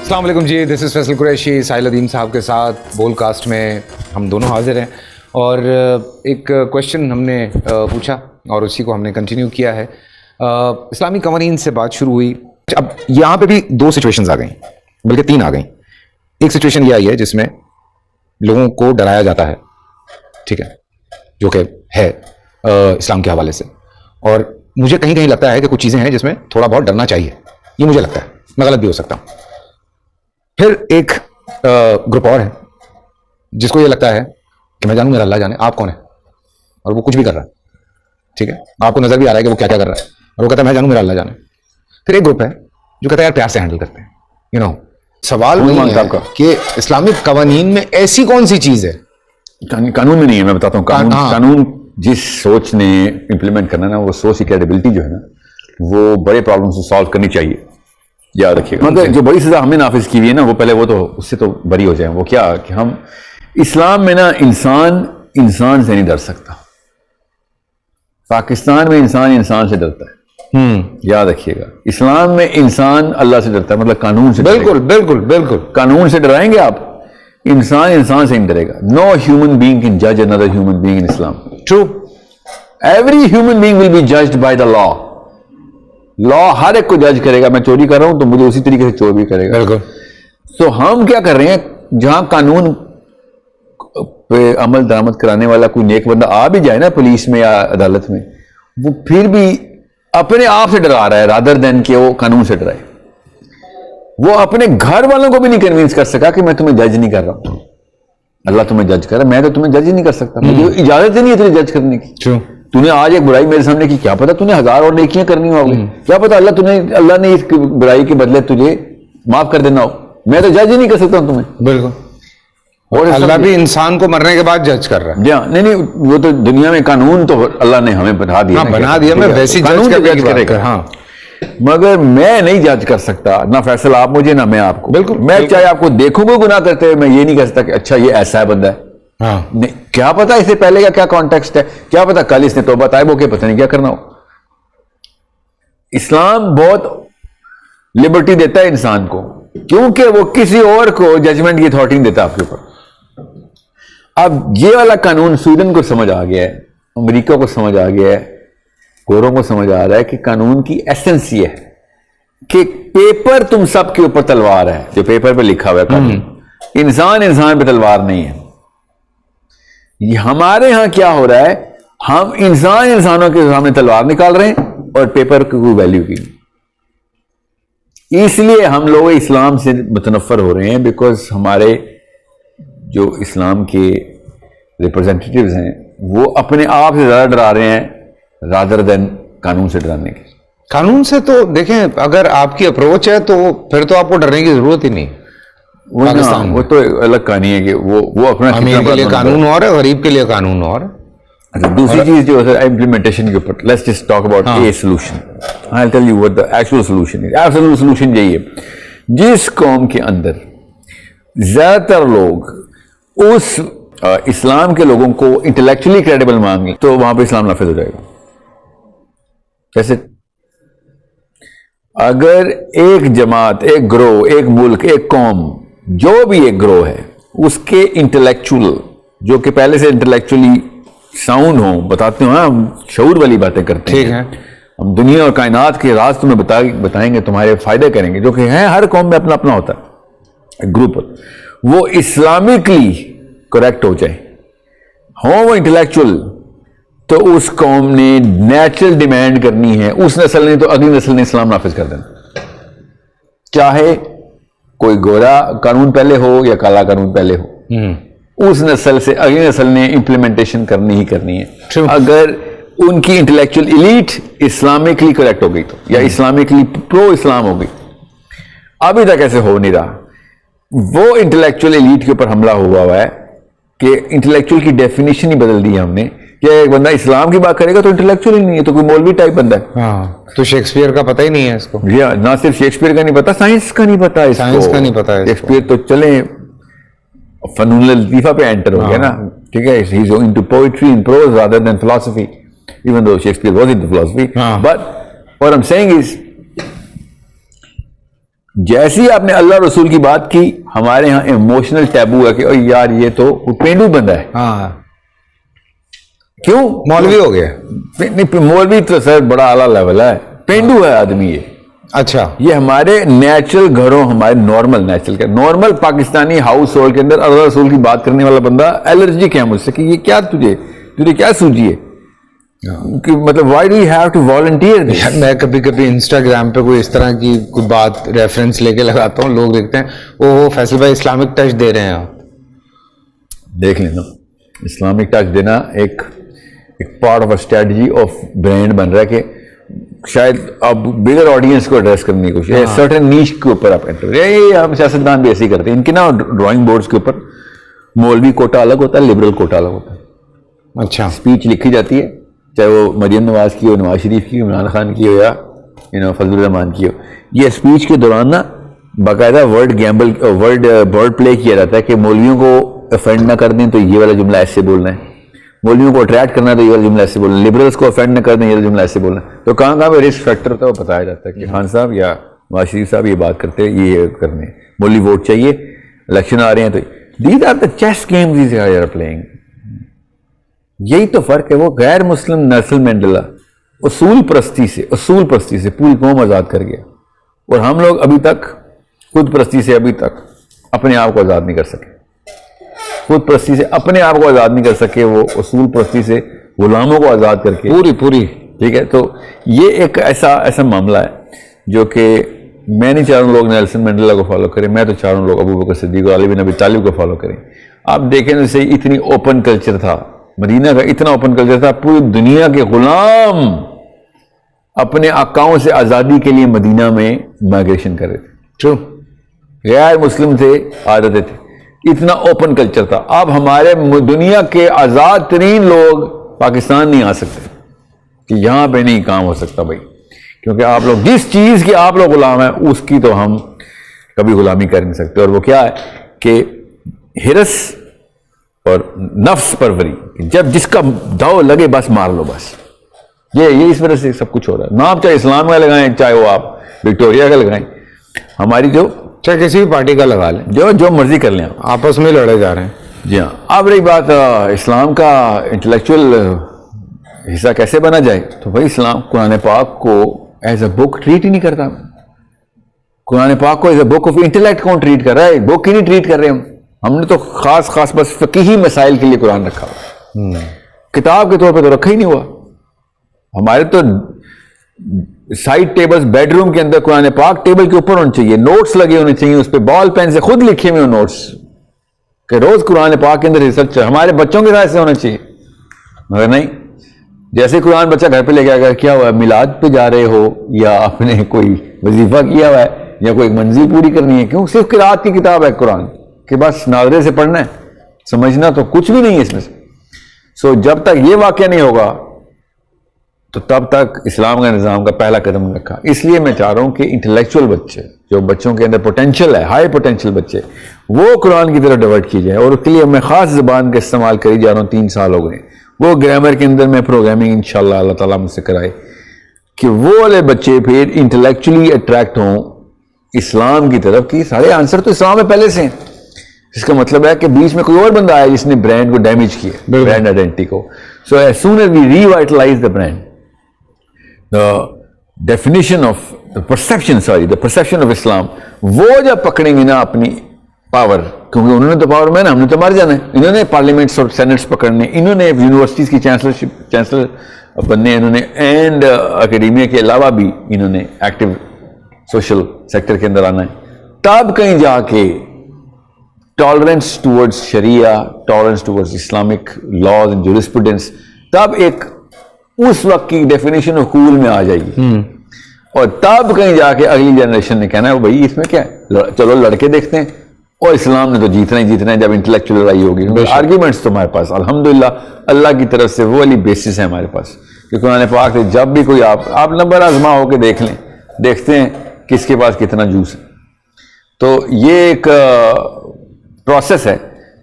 السلام علیکم جی، دس از فیصل قریشی ساحل الدین صاحب کے ساتھ بول کاسٹ میں ہم دونوں حاضر ہیں، اور ایک کویشچن ہم نے پوچھا اور اسی کو ہم نے کنٹینیو کیا ہے. اسلامی قوانین سے بات شروع ہوئی. اب یہاں پہ بھی دو سچویشنز آ گئیں، بلکہ تین آ گئیں. ایک سچویشن یہ آئی ہے جس میں لوگوں کو ڈرایا جاتا ہے، ٹھیک ہے، جو کہ ہے اسلام کے حوالے سے، اور مجھے کہیں کہیں لگتا ہے کہ کچھ چیزیں ہیں جس میں تھوڑا بہت ڈرنا چاہیے. یہ مجھے لگتا ہے، میں غلط بھی ہو سکتا ہوں. پھر ایک گروپ اور ہے جس کو یہ لگتا ہے کہ میں جانوں میرا اللہ جانے آپ کون ہے، اور وہ کچھ بھی کر رہا ہے، ٹھیک ہے، آپ کو نظر بھی آ رہا ہے کہ وہ کیا کیا کر رہا ہے، اور وہ کہتا ہے میں جانوں میرا اللہ جانے. پھر ایک گروپ ہے جو کہتا ہے یار پیار سے ہینڈل کرتے ہیں. سوال نہیں ہے کہ اسلامی قوانین میں ایسی کون سی چیز ہے، قانون میں نہیں ہے. میں بتاتا ہوں قانون جس سوچ نے امپلیمنٹ کرنا نا، وہ سوچ کی کریڈیبلٹی جو ہے نا، وہ بڑے پرابلم سے سالو کرنی چاہیے. یاد رکھیے گا، مطلب جو بڑی سزا ہم نے نافذ کی ہوئی ہے نا، وہ پہلے وہ تو اس سے تو بری ہو جائیں. وہ کیا کہ ہم اسلام میں نا انسان سے نہیں ڈر سکتا. پاکستان میں انسان سے ڈرتا ہے. یاد رکھیے گا، اسلام میں انسان اللہ سے ڈرتا ہے، مطلب قانون سے. بالکل بالکل بالکل. قانون سے ڈرائیں گے آپ، انسان سے نہیں ڈرے گا. نو ہیومن بینگ کین جج another human being in Islam. True. Every human being will be judged by the law. لا ہر ایک کو جج کرے گا. میں چوری کر رہا ہوں تو مجھے اسی طریقے سے چور بھی کرے گا. بالکل. تو ہم کیا کر رہے ہیں، جہاں قانون پہ عمل درآمد کرانے والا کوئی نیک بندہ آ بھی جائے نا پولیس میں یا عدالت میں، وہ پھر بھی اپنے آپ سے ڈرا رہا ہے رادر دین کہ وہ قانون سے ڈرائے. وہ اپنے گھر والوں کو بھی نہیں کنوینس کر سکا کہ میں تمہیں جج نہیں کر رہا ہوں، اللہ تمہیں جج کر رہا ہے، میں تو تمہیں جج ہی نہیں کر سکتا، مجھے اجازت ہی نہیں ہے تمہیں جج کرنے کی. ٹرو. تو نے آج ایک برائی میرے سامنے کی، کیا پتا تُنے 1000 اور نیکیاں کرنی ہوگی، کیا پتا اللہ نے اس برائی کے بدلے تجھے معاف کر دینا ہو. میں تو جج ہی نہیں کر سکتا ہوں تمہیں. بالکل. اور اللہ بھی انسان کو مرنے کے بعد جج کر رہا ہے. جی ہاں، نہیں وہ تو دنیا میں قانون تو اللہ نے ہمیں بنا دیا. بنا دیا، میں ویسی قانون جج کرے گا. ہاں، مگر میں نہیں جج کر سکتا، نہ فیصل آپ مجھے نہ میں آپ کو. بالکل. میں چاہے آپ کو دیکھوں گا گناہ کرتے ہوئے، میں یہ نہیں کہہ سکتا کہ اچھا یہ ایسا ہے بندہ ہے. ہاں، کیا پتا اس سے پہلے کا کیا کانٹیکسٹ ہے، کیا پتا کل اس نے توبہ طائب ہو کے پتہ نہیں کیا کرنا ہو. اسلام بہت لبرٹی دیتا ہے انسان کو، کیونکہ وہ کسی اور کو ججمنٹ کی اتھارٹی نہیں دیتا آپ کے اوپر. اب یہ والا قانون سویڈن کو سمجھ آ گیا ہے، امریکہ کو سمجھ آ گیا ہے، گوروں کو سمجھ آ رہا ہے کہ قانون کی ایسنس یہ ہے کہ پیپر تم سب کے اوپر تلوار ہے. جو پیپر پہ لکھا ہوا ہے قانون، انسان پہ تلوار نہیں ہے. یہ ہمارے ہاں کیا ہو رہا ہے، ہم انسانوں کے سامنے تلوار نکال رہے ہیں اور پیپر کی کوئی ویلیو کی نہیں. اس لیے ہم لوگ اسلام سے متنفر ہو رہے ہیں، بیکاز ہمارے جو اسلام کے ریپرزینٹیٹیوز ہیں وہ اپنے آپ سے زیادہ ڈرا رہے ہیں رادر دین قانون سے ڈرانے کے. قانون سے تو دیکھیں، اگر آپ کی اپروچ ہے تو پھر تو آپ کو ڈرنے کی ضرورت ہی نہیں. وہ تو الگ کہانی ہے کہ وہ اپنا امیر کے لیے قانون اور ہے، غریب کے لیے قانون اور. دوسری چیز جو ہے امپلیمنٹیشن کے اوپر. Let's just talk about a solution. I will tell you what the actual solution is. Absolute solution یہی ہے، جس قوم کے اندر زیادہ تر لوگ اس اسلام کے لوگوں کو انٹلیکچولی کریڈیبل مانگیں تو وہاں پہ اسلام نافذ ہو جائے گا. کیسے؟ اگر ایک جماعت، ایک گروہ، ایک ملک، ایک قوم، جو بھی ایک گروہ ہے، اس کے انٹلیکچوئل جو کہ پہلے سے انٹلیکچولی ساؤنڈ ہوں، بتاتے ہوں، ہم شعور والی باتیں کرتے ہیں، ٹھیک ہے، ہم دنیا اور کائنات کے راز تمہیں بتائیں گے، تمہارے فائدے کریں گے، جو کہ ہیں ہر قوم میں اپنا اپنا ہوتا ہے گروپ، وہ اسلامکلی کریکٹ ہو جائے، ہوں وہ انٹلیکچوئل، تو اس قوم نے نیچرل ڈیمانڈ کرنی ہے، اس نسل نے تو اگلی نسل نے اسلام نافذ کر دینا. چاہے کوئی گورا قانون پہلے ہو یا کالا قانون پہلے ہو، اس نسل سے اگلی نسل نے امپلیمنٹیشن کرنی ہی کرنی ہے. اگر ان کی انٹلیکچوئل ایلیٹ اسلامکلی کریکٹ ہو گئی تو، یا اسلامکلی پرو اسلام ہو گئی. ابھی تک ایسے ہو نہیں رہا. وہ انٹلیکچوئل ایلیٹ کے اوپر حملہ ہوا ہے کہ انٹلیکچوئل کی ڈیفینیشن ہی بدل دی ہے ہم نے، کہ ایک بندہ اسلام کی بات کرے گا تو انٹلیکچوئل ہی نہیں ہے، تو کوئی مولوی ٹائپ بندہ ہے. تو شیکسپیئر کا پتہ ہی نہیں ہے اس کو. نہ صرف شیکسپیئر کا نہیں پتا، سائنس کا نہیں پتا. سائنس کا نہیں پتا. شیکسپیئر تو چلیں فنون لطیفہ پہ انٹر ہو گیا نا، ٹھیک ہے. He is into poetry and prose rather than philosophy, even though Shakespeare was into philosophy. But what I am seeing is جیسے ہی آپ نے اللہ رسول کی بات کی ہمارے ہاں ایموشنل ٹیبو ہے کہ او یار یہ تو پینڈو بندہ ہے. ہاں کیوں مولوی ہو گیا. نہیں مولوی تو سر بڑا اعلیٰ لیول ہے, پینڈو ہے آدمی یہ. اچھا یہ ہمارے نیچرل گھروں, ہمارے نارمل پاکستانی ہاؤس ہولڈ کے اندر اللہ رسول کی بات کرنے والا بندہ الرجک ہے مجھ سے کہ یہ کیا تجھے کیا سوجی ہے کہ مطلب why do you have to volunteer. میں کبھی کبھی انسٹاگرام پہ کوئی اس طرح کی کوئی بات ریفرنس لے کے لگاتا ہوں, لوگ دیکھتے ہیں وہ فیصل بھائی اسلامک ٹچ دے رہے ہیں. آپ دیکھ لینا اسلامک ٹچ دینا ایک part of a strategy of brand بن رہا ہے کہ شاید اب بگر آڈینس کو ایڈریس کرنے کی کوشش ہے. سرٹن نیش کے اوپر آپ ہم سیاستدان بھی ایسے ہی کرتے ہیں. ان کے نا ڈرائنگ بورڈز کے اوپر مولوی کوٹا الگ ہوتا ہے, لبرل کوٹا الگ ہوتا ہے. اچھا اسپیچ لکھی جاتی ہے چاہے وہ مریم نواز کی ہو, نواز شریف کی ہو, عمران خان کی ہو یا فضل الرحمان کی ہو. یہ اسپیچ کے دوران نا باقاعدہ ورڈ پلے کیا جاتا ہے کہ مولویوں کو افینڈ نہ کر دیں تو یہ والا جملہ ایسے بولنا ہے, مولویوں کو اٹریکٹ کرنا ہے تو یہ والا جملہ ایسے بولنا ہے, لبرلس کو افینڈ نہ کر دیں یہ والا جملہ ایسے بولنا ہے. تو کہاں پہ رسک فیکٹر ہوتا ہے وہ بتایا جاتا ہے کہ خان صاحب یا نواز شریف صاحب یہ بات کرتے ہیں, یہ کرنے مولوی ووٹ چاہیے, الیکشن آ رہے ہیں, تو these are the chess games these are playing. یہی تو فرق ہے. وہ غیر مسلم نیلسن مینڈیلا اصول پرستی سے پوری قوم آزاد کر گیا, اور ہم لوگ ابھی تک خود پرستی سے ابھی تک اپنے آپ کو آزاد نہیں کر سکے. خود پرستی سے اپنے آپ کو آزاد نہیں کر سکے, وہ اصول پرستی سے غلاموں کو آزاد کر کے پوری ٹھیک ہے. تو یہ ایک ایسا معاملہ ہے جو کہ میں نہیں چاہ رہا ہوں لوگ نیلسن مینڈیلا کو فالو کریں, میں تو چاہ رہا ہوں لوگ ابو بکر صدیق اور علی بن ابی طالب کو فالو کریں. آپ دیکھیں جیسے اتنی اوپن کلچر تھا مدینہ کا, اتنا اوپن کلچر تھا, پوری دنیا کے غلام اپنے آقاؤں سے آزادی کے لیے مدینہ میں مائگریشن کر رہے تھے. ٹرو, غیر مسلم تھے, آزادے تھے, اتنا اوپن کلچر تھا. اب ہمارے دنیا کے آزاد ترین لوگ پاکستان نہیں آ سکتے کہ یہاں پہ نہیں کام ہو سکتا بھائی, کیونکہ آپ لوگ جس چیز کے آپ لوگ غلام ہیں اس کی تو ہم کبھی غلامی کر نہیں سکتے. اور وہ کیا ہے کہ ہرس اور نفس پروری, جب جس کا داؤ لگے بس مار لو بس. یہ اس وجہ سے سب کچھ ہو رہا ہے. نام چاہے اسلام کا لگائیں, چاہے وہ آپ وکٹوریا کا لگائیں, ہماری چاہے کسی بھی پارٹی کا لگا لیں, جو مرضی کر لیں, آپس میں لڑے جا رہے ہیں. جی ہاں. اب رہی بات اسلام کا انٹلیکچوئل حصہ کیسے بنا جائے, تو بھائی اسلام قرآن پاک کو ایز اے بک ٹریٹ ہی نہیں کرتا. قرآن پاک کو as a book of intellect کون ٹریٹ کر رہا ہے, بک ہی نہیں ٹریٹ کر رہے ہم نے تو خاص بس فقہی مسائل کے لیے قرآن رکھا ہوا, کتاب کے طور پہ تو رکھا ہی نہیں ہوا. ہمارے تو سائڈ ٹیبلز بیڈ روم کے اندر قرآن پاک ٹیبل کے اوپر ہونے چاہیے, نوٹس لگے ہونے چاہیے, اس پہ بال پین سے خود لکھے ہوئے نوٹس کہ روز قرآن پاک کے اندر ریسرچ. ہمارے بچوں کے ساتھ سے ہونا چاہیے, مگر نہیں. جیسے قرآن بچہ گھر پہ لے کے آئے گا, کیا ہوا میلاد پہ جا رہے ہو یا آپ نے کوئی وظیفہ کیا ہوا ہے یا کوئی منزل پوری کرنی ہے, کیوں صرف قرآت کی کتاب ہے قرآن کہ بس ناظرے سے پڑھنا ہے, سمجھنا تو کچھ بھی نہیں ہے اس میں سے. سو جب تک یہ واقعہ نہیں ہوگا تو تب تک اسلام کا نظام کا پہلا قدم نہیں رکھا. اس لیے میں چاہ رہا ہوں کہ انٹلیکچوئل بچے, جو بچوں کے اندر پوٹینشیل ہے, ہائی پوٹینشیل بچے, وہ قرآن کی طرف ڈائیورٹ کی جائے. اور اس کے لیے میں خاص زبان کا استعمال کری جا رہا ہوں, 3 سال ہو گئے. وہ گرامر کے اندر میں پروگرامنگ انشاءاللہ اللہ تعالیٰ مجھ سے کرائے کہ وہ والے بچے پھر انٹلیکچولی اٹریکٹ ہوں اسلام کی طرف. کی سارے آنسر تو اسلام میں پہلے سے ہیں. اس کا مطلب ہے کہ بیچ میں کوئی اور بندہ آیا جس نے برانڈ کو ڈیمیج کیا, برانڈ آئیڈینٹی کو. So as soon as we revitalise the brand, definition of the perception of Islam, وہ جب پکڑیں گے نا اپنی پاور, کیونکہ انہوں نے تو پاور میں نا, ہم نے تو مر جانا ہے. انہوں نے پارلیمنٹس اور سینٹس پکڑنے, انہوں نے یونیورسٹیز کی چانسلر بننے, انہوں نے اینڈ اکیڈیمیا کے علاوہ بھی انہوں نے ایکٹیو سوشل سیکٹر کے اندر آنا ہے. تب کہیں جا کے tolerance towards sharia, tolerance towards Islamic laws and jurisprudence, تب ایک اس وقت کی ڈیفینیشن آف کول میں آ جائے گی. اور تب کہیں جا کے اگلی جنریشن نے کہنا ہے بھائی اس میں کیا ہے, چلو لڑکے دیکھتے ہیں. اور اسلام نے تو جیتنا ہی جیتنا ہے جب انٹلیکچوئل لڑائی ہوگی. آرگیومنٹس تو ہمارے پاس الحمدللہ اللہ کی طرف سے وہ والی بیسس ہے ہمارے پاس کہ قرآن پاک سے جب بھی کوئی آپ نمبر آزما ہو کے دیکھ لیں, دیکھتے ہیں کس کے پاس کتنا جوس ہے. تو یہ ایک پروسیس ہے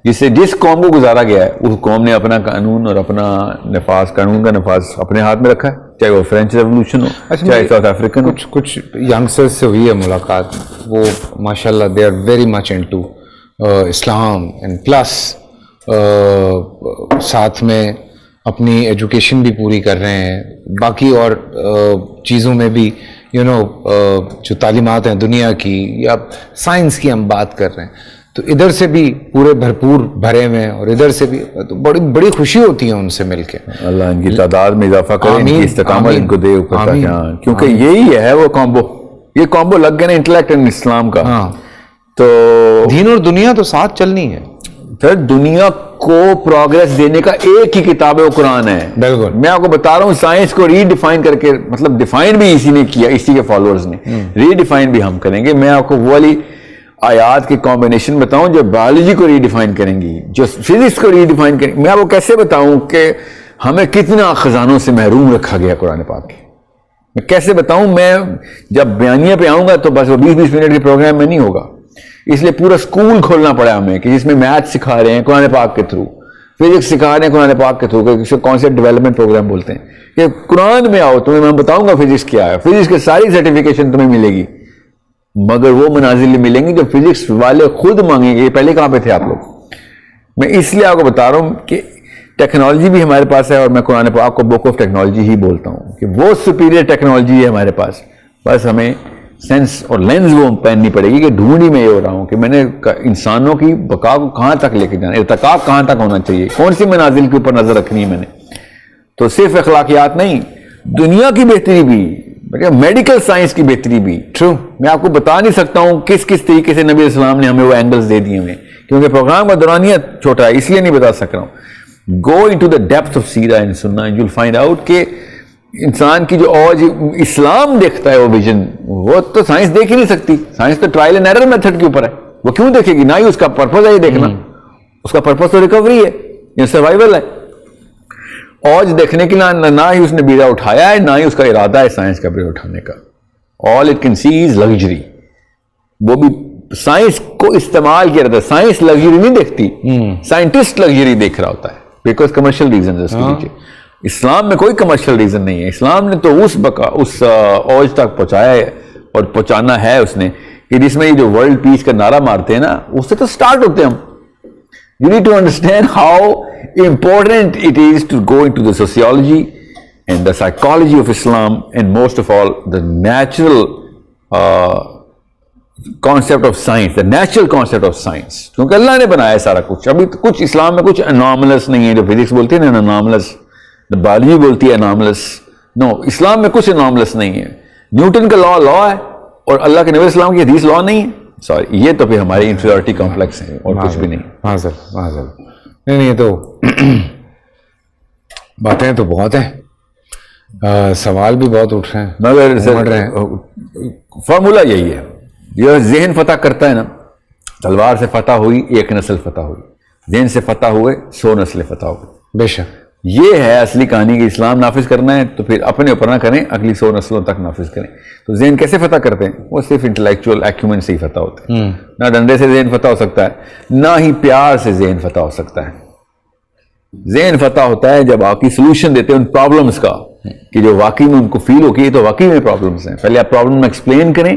جسے جس قوم کو گزارا گیا ہے اس قوم نے اپنا قانون اور اپنا نفاذ, قانون کا نفاذ اپنے ہاتھ میں رکھا ہے. چاہے وہ فرینچ ریولوشن ہو, چاہے ساؤتھ افریقن ہو. کچھ ینگسٹر سے ہوئی ہے ملاقات, وہ ماشاء اللہ they are very much into Islam and plus ساتھ میں اپنی ایجوکیشن بھی پوری کر رہے ہیں, باقی اور چیزوں میں بھی جو تعلیمات ہیں دنیا کی یا سائنس کی ہم بات کر رہے ہیں, تو ادھر سے بھی پورے بھرپور بھرے ہوئے ہیں, اور ادھر سے بھی تو بڑی خوشی ہوتی ہے ان سے مل کے. اللہ ان کی تعداد میں اضافہ کرے, ان کی استقامت ان کو دے اوپر تک, کیونکہ یہی ہے وہ کامبو, یہ کامبو لگ گیا نا انٹلیکٹ اینڈ اسلام کا. تو دین اور دنیا تو ساتھ چلنی ہے. پھر دنیا کو پروگریس دینے کا ایک ہی کتاب ہے, وہ قرآن ہے. بالکل, میں آپ کو بتا رہا ہوں سائنس کو ری ڈیفائن کر کے, مطلب ڈیفائن بھی اسی نے کیا, اسی کے فالوورز نے, ری ڈیفائن بھی ہم کریں گے. میں آپ کو وہ والی آیات کی کمبینیشن بتاؤں جو بایولوجی کو ری ڈیفائن کریں گی, جو فزکس کو ری ڈیفائن کریں گی. میں آپ کو کیسے بتاؤں کہ ہمیں کتنا خزانوں سے محروم رکھا گیا قرآن پاک کے, میں کیسے بتاؤں. میں جب بیانیہ پہ آؤں گا تو بس وہ 20-20 منٹ کے پروگرام میں نہیں ہوگا, اس لیے پورا اسکول کھولنا پڑا ہمیں کہ جس میں میتھ سکھا رہے ہیں قرآن پاک کے تھرو, فزکس سکھا رہے ہیں قرآن پاک کے تھرو, کہ کانسیپٹ ڈیولپمنٹ پروگرام بولتے ہیں, کہ قرآن میں آؤ تمہیں میں بتاؤں گا فزکس کیا ہے, فزکس کی ساری سرٹیفکیشن تمہیں ملے گی, مگر وہ منازل ملیں گے جو فزکس والے خود مانگیں گے. پہلے کہاں پہ تھے آپ لوگ؟ میں اس لیے آپ کو بتا رہا ہوں کہ ٹیکنالوجی بھی ہمارے پاس ہے, اور میں قرآن پاک کو بک آف ٹیکنالوجی ہی بولتا ہوں کہ وہ سپیریئر ٹیکنالوجی ہے ہمارے پاس. بس ہمیں سینس اور لینز وہ پہننی پڑے گی کہ ڈھونڈ ہی میں یہ ہو رہا ہوں کہ میں نے انسانوں کی بقا کو کہاں تک لے کے جانا, ارتقا کہاں تک ہونا چاہیے, کون سی منازل کے اوپر نظر رکھنی ہے میں نے. تو صرف اخلاقیات نہیں, دنیا کی بہتری بھی, میڈیکل سائنس کی بہتری بھی. ٹرو, میں آپ کو بتا نہیں سکتا ہوں کس کس طریقے سے نبی السلام نے ہمیں وہ اینگلز دے دیے ہیں, کیونکہ پروگرام کا دورانیہ چھوٹا ہے, اس لیے نہیں بتا سک رہا ہوں. Go into the depth of seerah and sunnah and you will find out کہ انسان کی جو اور اسلام دیکھتا ہے وہ ویژن, وہ تو سائنس دیکھ ہی نہیں سکتی. سائنس تو ٹرائل اینڈ ایرر میتھڈ کے اوپر ہے, وہ کیوں دیکھے گی؟ نہ ہی اس کا پرپز ہے یہ دیکھنا, اس کا پرپز تو ریکوری ہے یا سروائیول ہے. اور دیکھنے کے لیے نہ ہی اس نے بیڑا اٹھایا ہے, نہ ہی اس کا ارادہ ہے سائنس کا بیڑا اٹھانے کا. All it can see is luxury. وہ بھی سائنس کو استعمال کیا رہتا ہے, سائنس لگژری نہیں دیکھتی, سائنٹسٹ لگژری دیکھ رہا ہوتا ہے, بیکاز کمرشل ریزنز ہے اس کے پیچھے. اسلام میں کوئی کمرشل ریزن نہیں ہے. اسلام نے تو اس اوج تک پہنچایا ہے اور پہنچانا ہے اس نے, کہ جس میں یہ جو ورلڈ پیس کا نعرہ مارتے ہیں نا, اس سے تو سٹارٹ ہوتے ہیں ہم. You need to understand how important it is to go into the sociology and the psychology of Islam, and most of all the natural concept of science, the natural concept of science. کیونکہ اللہ نے بنایا ہے سارا کچھ. ابھی کچھ اسلام میں کچھ اناملس نہیں ہے, جو فزکس بولتی ہے نا اناملس, بایولوجی بولتی ہے اناملس. نو, اسلام میں کچھ اناملس نہیں ہے. نیوٹن کا لا ہے, اور اللہ کے نبی اسلام کی حدیث لا نہیں ہے. سوری, یہ تو پھر ہماری انفیریورٹی کمپلیکس ہے اور کچھ بھی نہیں. ہاں سر, نہیں, یہ تو باتیں تو بہت ہیں, سوال بھی بہت اٹھ رہے ہیں, مگر فارمولہ یہی ہے, یہ ذہن فتح کرتا ہے نا. تلوار سے فتح ہوئی ایک نسل فتح ہوئی, ذہن سے فتح ہوئے 100 نسلیں فتح ہوئی. بے شک یہ ہے اصلی کہانی, کہ اسلام نافذ کرنا ہے تو پھر اپنے اوپر نہ کریں, اگلی 100 نسلوں تک نافذ کریں. تو ذہن کیسے فتح کرتے ہیں؟ وہ صرف انٹلیکچوئل ایکومن سے ہی فتح ہوتے ہیں. نہ ڈنڈے سے ذہن فتح ہو سکتا ہے, نہ ہی پیار سے ذہن فتح ہو سکتا ہے. ذہن فتح ہوتا ہے جب آپ کی سولوشن دیتے ہیں ان پرابلمس کا, کہ جو واقعی میں ان کو فیل ہو کہ یہ تو واقعی میں پرابلمس ہیں. پہلے آپ پرابلم میں ایکسپلین کریں,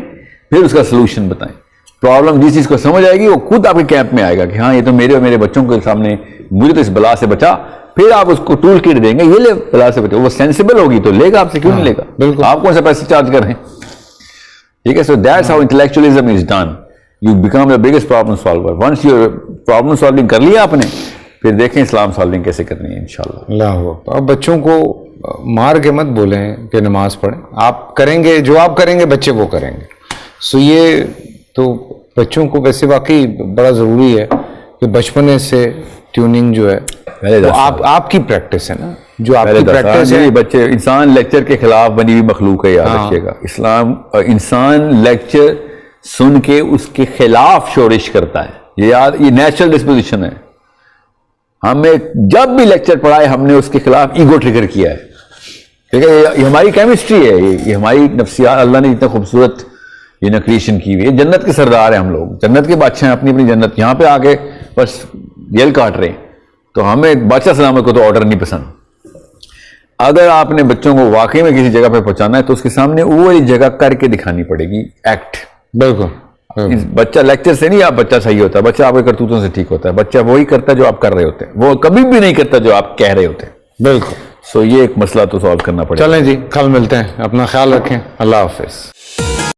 پھر اس کا سولوشن بتائیں. پرابلم جس چیز کو سمجھ آئے گی وہ خود آپ کے کیمپ میں آئے گا کہ ہاں یہ تو میرے اور میرے بچوں کے سامنے, مجھے تو اس بلا سے بچا. پھر آپ اس کو ٹول کٹ دیں گے, یہ لے بلا سے بچو. وہ سینسیبل ہوگی تو لے گا آپ سے, کیوں نہیں لے گا؟ بالکل, آپ کون سے پیسے چارج کر رہے ہیں؟ ٹھیک ہے. So that's how intellectualism is done. You become the biggest problem solver. Once you problem solving کر لیا آپ نے, پھر دیکھیں اسلام سالونگ کیسے کرنی ہے انشاءاللہ. اللہ اکبر. اب بچوں کو مار کے مت بولیں کہ نماز پڑھیں, آپ کریں گے جو آپ کریں گے بچے وہ کریں گے. سو یہ تو بچوں کو ویسے واقعی بڑا ضروری ہے کہ بچپنے سے ٹیوننگ جو ہے آپ کی پریکٹس ہے نا, جو آپ کی پریکٹس ہے. بچے, انسان لیکچر کے خلاف بنی ہوئی مخلوق ہے, یاد رکھیے گا. اسلام, انسان لیکچر سن کے اس کے خلاف شورش کرتا ہے. یہ نیچرل ڈسپوزیشن ہے. ہمیں جب بھی لیکچر پڑھائے ہم نے اس کے خلاف ایگو ٹریگر کیا ہے. ٹھیک ہے, یہ ہماری کیمسٹری ہے, یہ ہماری نفسیات. اللہ نے اتنا خوبصورت یہ نکریشن کی ہوئی ہے. جنت کے سردار ہیں ہم لوگ, جنت کے بادشاہ ہیں, اپنی اپنی جنت. یہاں پہ آ کے بس جیل کاٹ رہے ہیں. تو ہمیں بادشاہ سلامت کو تو آرڈر نہیں پسند. اگر آپ نے بچوں کو واقعی میں کسی جگہ پہ پہنچانا ہے تو اس کے سامنے وہ والی جگہ کر کے دکھانی پڑے گی، ایکٹ. بالکل. بچہ لیکچر سے نہیں آپ بچہ صحیح ہوتا ہے، بچہ آپ کے کرتوتوں سے ٹھیک ہوتا ہے. بچہ وہی کرتا ہے جو آپ کر رہے ہوتے ہیں، وہ کبھی بھی نہیں کرتا جو آپ کہہ رہے ہوتے ہیں. بالکل. سو یہ ایک مسئلہ تو سالو کرنا پڑے گا. چلیں جی، کل ملتے ہیں. اپنا خیال رکھیں. اللہ حافظ.